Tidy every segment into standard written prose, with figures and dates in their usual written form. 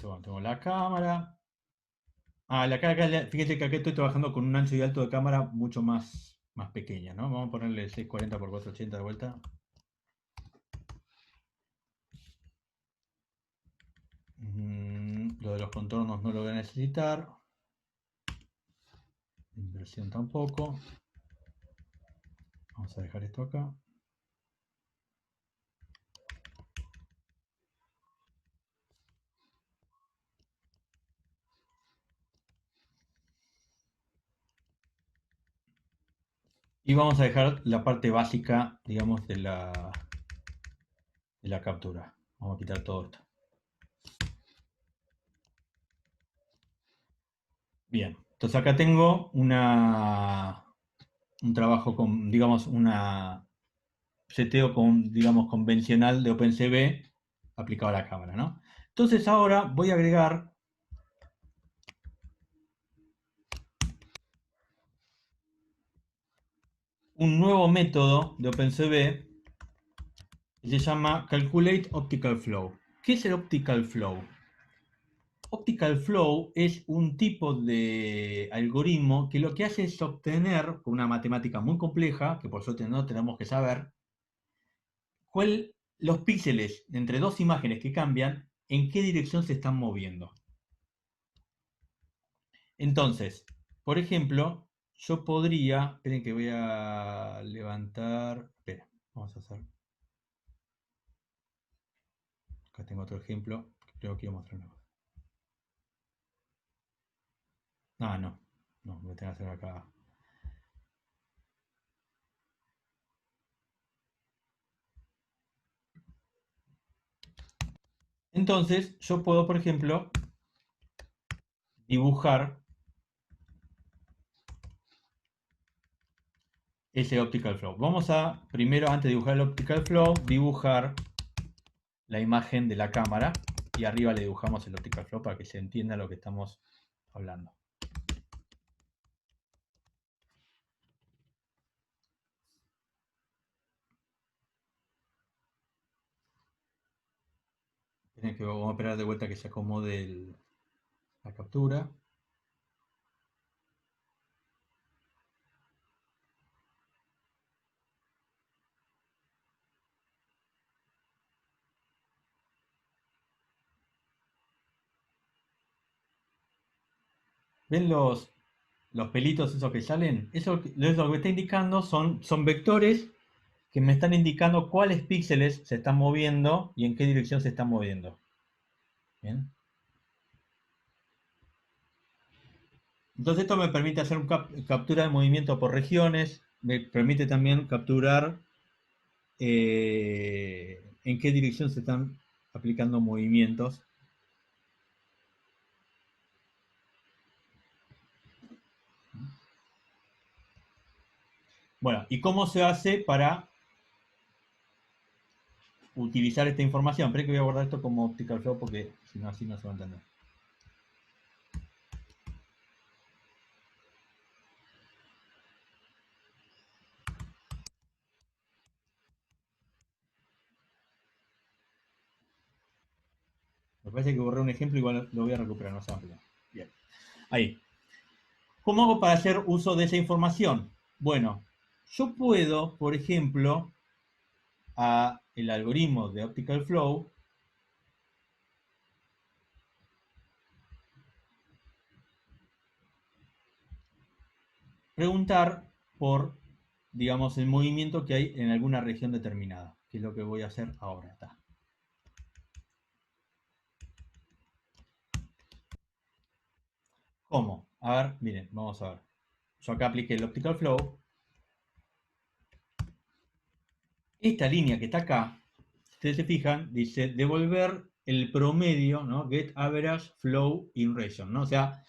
bueno, tengo la cámara. Fíjate que acá estoy trabajando con un ancho y alto de cámara mucho más pequeña, ¿no? Vamos a ponerle 640 x 480 de vuelta. Lo de los contornos no lo voy a necesitar. Inversión tampoco. Vamos a dejar esto acá. Y vamos a dejar la parte básica, digamos, de la captura. Vamos a quitar todo esto. Bien, entonces acá tengo un trabajo con, digamos, una seteo digamos, convencional de OpenCV aplicado a la cámara, ¿no? Entonces ahora voy a agregar un nuevo método de OpenCV que se llama Calculate Optical Flow. ¿Qué es el Optical Flow? Optical Flow es un tipo de algoritmo que lo que hace es obtener, con una matemática muy compleja, que por suerte no tenemos que saber, los píxeles entre dos imágenes que cambian, en qué dirección se están moviendo. Entonces, por ejemplo, yo podría, esperen que voy a levantar, espera, vamos a hacer, acá tengo otro ejemplo, creo que iba a mostrar una cosa. No, voy a tener que hacer acá. Entonces, yo puedo, por ejemplo, dibujar ese optical flow. Vamos a, primero, antes de dibujar el optical flow, dibujar la imagen de la cámara y arriba le dibujamos el optical flow para que se entienda lo que estamos hablando. Vamos a esperar de vuelta que se acomode la captura. ¿Ven los pelitos esos que salen? Eso es lo que está indicando, son vectores que me están indicando cuáles píxeles se están moviendo y en qué dirección se están moviendo. ¿Bien? Entonces esto me permite hacer una captura de movimiento por regiones, me permite también capturar en qué dirección se están aplicando movimientos. Bueno, ¿y cómo se hace para utilizar esta información? Espera que voy a guardar esto como optical flow porque si no así no se va a entender. Me parece que borré un ejemplo, igual lo voy a recuperar, no se va a ampliar. Bien. Ahí. ¿Cómo hago para hacer uso de esa información? Bueno, yo puedo, por ejemplo, a el algoritmo de Optical Flow preguntar por, digamos, el movimiento que hay en alguna región determinada, que es lo que voy a hacer ahora. Está. ¿Cómo? A ver, miren, vamos a ver. Yo acá apliqué el Optical Flow. Esta línea que está acá, si ustedes se fijan, dice devolver el promedio, ¿no? Get average flow in region, ¿no? O sea,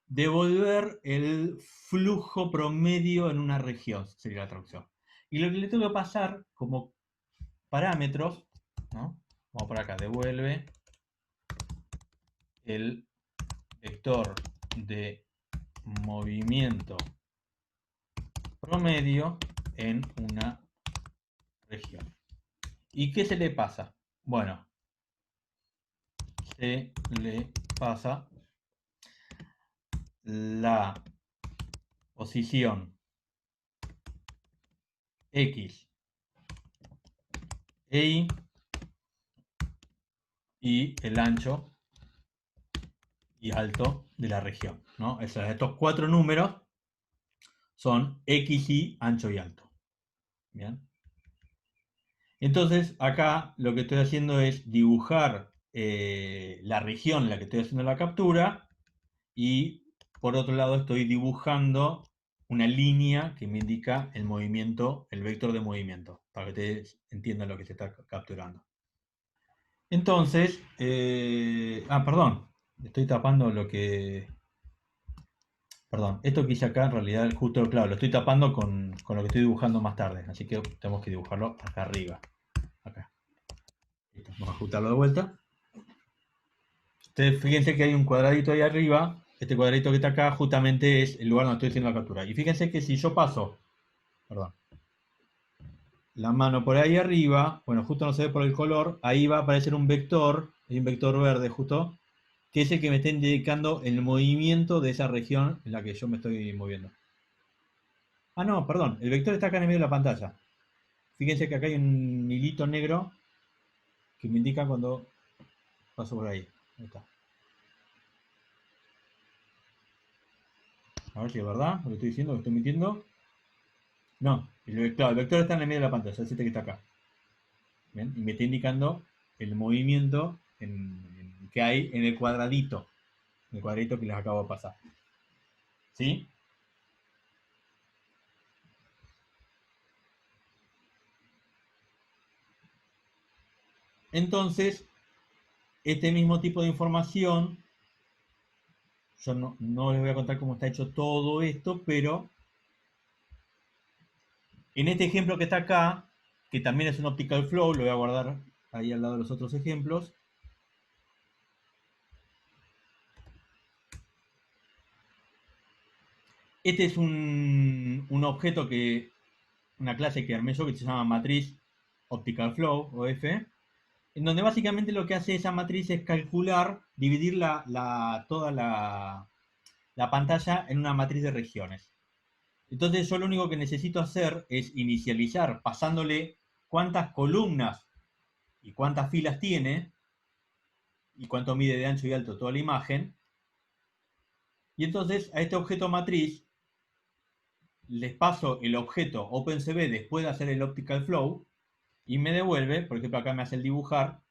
devolver el flujo promedio en una región, sería la traducción. Y lo que le tengo que pasar como parámetros, ¿no? Vamos por acá, devuelve el vector de movimiento promedio en una región. ¿Y qué se le pasa? Bueno, se le pasa la posición X e Y y el ancho y alto de la región, ¿no? Estos 4 números son X, Y, ancho y alto. ¿Bien? Entonces, acá lo que estoy haciendo es dibujar la región en la que estoy haciendo la captura y por otro lado estoy dibujando una línea que me indica el movimiento, el vector de movimiento, para que ustedes entiendan lo que se está capturando. Entonces, perdón, estoy tapando lo que... Perdón, esto que hice acá en realidad, justo, claro, lo estoy tapando con lo que estoy dibujando más tarde, así que tenemos que dibujarlo acá arriba. Acá. Listo, vamos a ajustarlo de vuelta. Ustedes fíjense que hay un cuadradito ahí arriba, este cuadradito que está acá justamente es el lugar donde estoy haciendo la captura. Y fíjense que si yo paso, perdón, la mano por ahí arriba, bueno, justo no se ve por el color, ahí va a aparecer un vector, hay un vector verde justo, que es el que me está indicando el movimiento de esa región en la que yo me estoy moviendo. Ah, no, perdón, el vector está acá en el medio de la pantalla. Fíjense que acá hay un hilito negro que me indica cuando paso por ahí. Ahí está. A ver si es verdad lo que estoy diciendo, lo estoy mintiendo. No, claro, el vector está en el medio de la pantalla, es este que está acá. ¿Bien? Y me está indicando el movimiento que hay en el cuadradito que les acabo de pasar. ¿Sí? Entonces, este mismo tipo de información, yo no les voy a contar cómo está hecho todo esto, pero en este ejemplo que está acá, que también es un optical flow, lo voy a guardar ahí al lado de los otros ejemplos. Este es un objeto una clase que armé yo que se llama matriz optical flow, OF, en donde básicamente lo que hace esa matriz es calcular, dividir toda la pantalla en una matriz de regiones. Entonces yo lo único que necesito hacer es inicializar pasándole cuántas columnas y cuántas filas tiene y cuánto mide de ancho y alto toda la imagen. Y entonces a este objeto matriz les paso el objeto OpenCV después de hacer el optical flow y me devuelve, por ejemplo acá me hace el dibujar,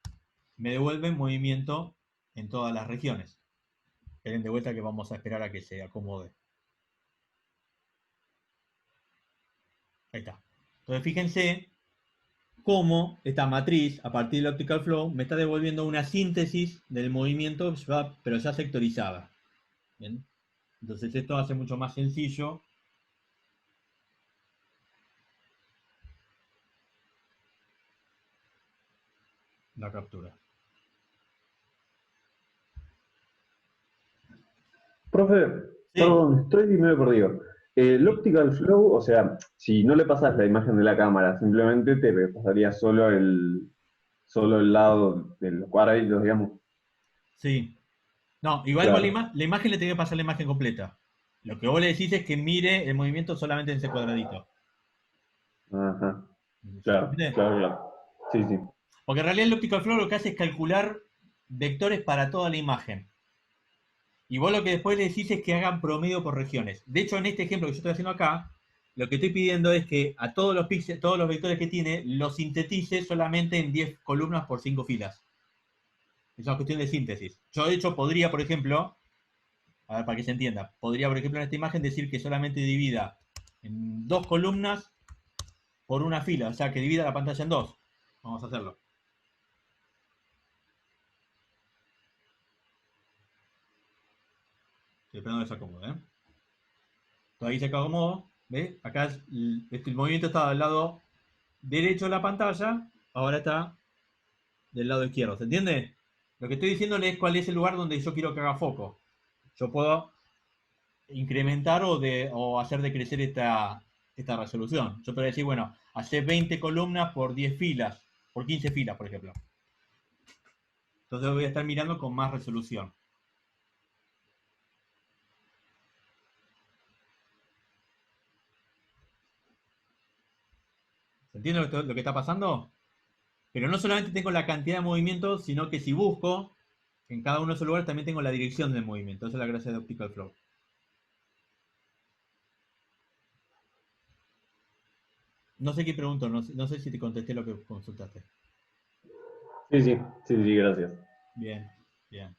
me devuelve movimiento en todas las regiones. Esperen de vuelta que vamos a esperar a que se acomode. Ahí está. Entonces fíjense cómo esta matriz, a partir del optical flow, me está devolviendo una síntesis del movimiento, pero ya sectorizada. ¿Bien? Entonces esto hace mucho más sencillo la captura. Profe, Sí, perdón, estoy medio perdido. El sí, optical flow, o sea, si no le pasas la imagen de la cámara, simplemente te pasaría solo el lado del cuadradito, digamos. sí. No, igual Claro. la imagen le tiene que pasar la imagen completa. Lo que vos le decís es que mire el movimiento solamente en ese cuadradito. Ajá. ¿Se Claro, entiende? claro, claro. Sí, sí. Porque en realidad el optical flow lo que hace es calcular vectores para toda la imagen. Y vos lo que después le decís es que hagan promedio por regiones. De hecho, en este ejemplo que yo estoy haciendo acá, lo que estoy pidiendo es que a todos los píxeles, todos los vectores que tiene, los sintetice solamente en 10 columnas por 5 filas. Es una cuestión de síntesis. Yo, de hecho, podría, por ejemplo, a ver, para que se entienda, podría, por ejemplo, en esta imagen decir que solamente divida en 2 columnas por una fila, o sea, que divida la pantalla en dos. Vamos a hacerlo. Estoy esperando que se acomode, ¿eh? Entonces ahí se acomodó, ¿ves? Acá el movimiento estaba del lado derecho de la pantalla, ahora está del lado izquierdo. ¿Se entiende? Lo que estoy diciéndole es cuál es el lugar donde yo quiero que haga foco. Yo puedo incrementar o hacer decrecer esta resolución. Yo podría decir, bueno, hacer 20 columnas por 10 filas, por 15 filas, por ejemplo. Entonces voy a estar mirando con más resolución. ¿Se entiende lo que está pasando? Pero no solamente tengo la cantidad de movimientos, sino que si busco, en cada uno de esos lugares también tengo la dirección del movimiento. Esa es la gracia de Optical Flow. No sé qué pregunto, no sé si te contesté lo que consultaste. Sí, gracias. Bien, bien.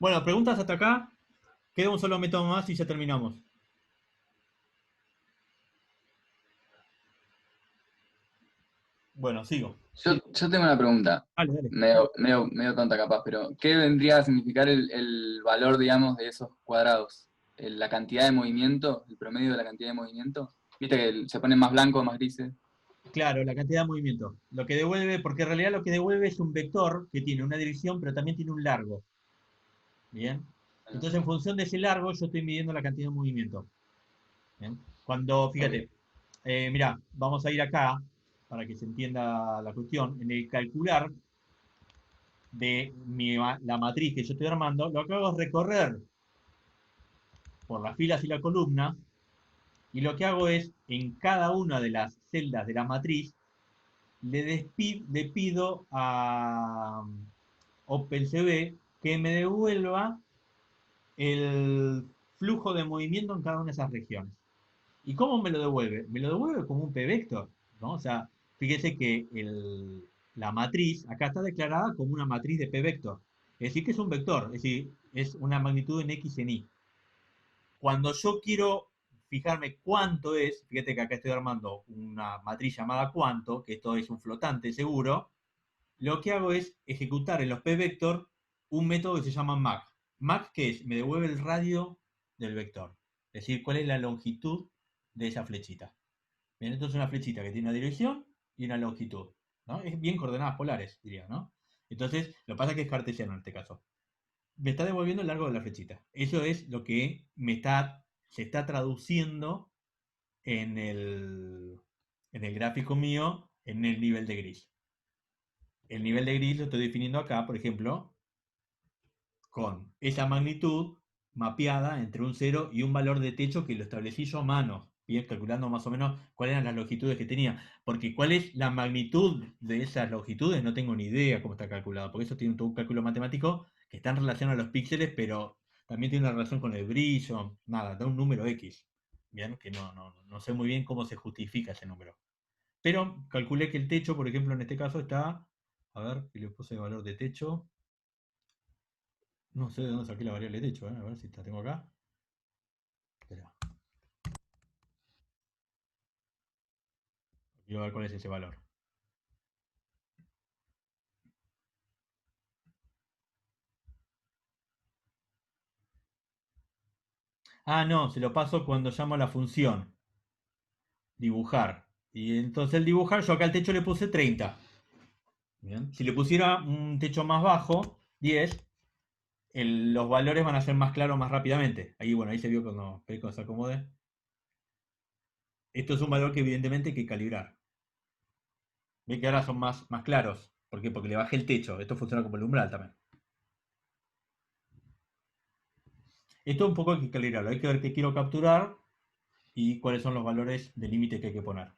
Bueno, preguntas hasta acá. Queda un solo método más y ya terminamos. Bueno, sigo. Yo tengo una pregunta, Dale, dale. medio tonta capaz, pero ¿qué vendría a significar el valor, digamos, de esos cuadrados? ¿La cantidad de movimiento, el promedio de la cantidad de movimiento? ¿Viste que se ponen más blancos, más grises? Claro, la cantidad de movimiento. Lo que devuelve, porque en realidad lo que devuelve es un vector que tiene una dirección, pero también tiene un largo. Bien. Entonces, en función de ese largo, yo estoy midiendo la cantidad de movimiento. Bien. Cuando, Ok. fíjate, mirá, vamos a ir acá para que se entienda la cuestión. En el calcular de la matriz que yo estoy armando, lo que hago es recorrer por las filas y la columna, y lo que hago es, en cada una de las celdas de la matriz, le pido a OpenCV que me devuelva el flujo de movimiento en cada una de esas regiones. ¿Y cómo me lo devuelve? Me lo devuelve como un p-vector, ¿no? O sea, fíjese que la matriz acá está declarada como una matriz de p-vector. Es decir, que es un vector, es decir, es una magnitud en x en y. Cuando yo quiero fijarme cuánto es, fíjate que acá estoy armando una matriz llamada cuánto, que esto es un flotante seguro, lo que hago es ejecutar en los p-vector un método que se llama map. Map, ¿qué es? Me devuelve el radio del vector. Es decir, cuál es la longitud de esa flechita. Bien, esto es una flechita que tiene una dirección y una longitud, ¿no? Es bien coordenadas polares, diría, ¿no? Entonces, lo que pasa es que es cartesiano en este caso. Me está devolviendo el largo de la flechita. Eso es lo que se está traduciendo en en el gráfico mío en el nivel de gris. El nivel de gris lo estoy definiendo acá, por ejemplo, con esa magnitud mapeada entre un 0 y un valor de techo que lo establecí yo a mano, bien, calculando más o menos cuáles eran las longitudes que tenía. Porque cuál es la magnitud de esas longitudes no tengo ni idea cómo está calculado, porque eso tiene todo un cálculo matemático que está en relación a los píxeles, pero también tiene una relación con el brillo, nada, da un número X, bien, que no sé muy bien cómo se justifica ese número. Pero calculé que el techo, por ejemplo, en este caso está, a ver, y le puse el valor de techo. No sé de dónde saqué la variable de techo, a ver si la tengo acá. Espera, quiero ver cuál es ese valor. Ah, no, se lo paso cuando llamo a la función dibujar. Y entonces el dibujar, yo acá al techo le puse 30. Bien. Si le pusiera un techo más bajo, 10, los valores van a ser más claros más rápidamente. Ahí, bueno, ahí se vio cuando Peco se acomode. Esto es un valor que evidentemente hay que calibrar. Ve que ahora son más claros. ¿Por qué? Porque le bajé el techo. Esto funciona como el umbral también. Esto un poco hay que calibrarlo. Hay que ver qué quiero capturar y cuáles son los valores de límite que hay que poner.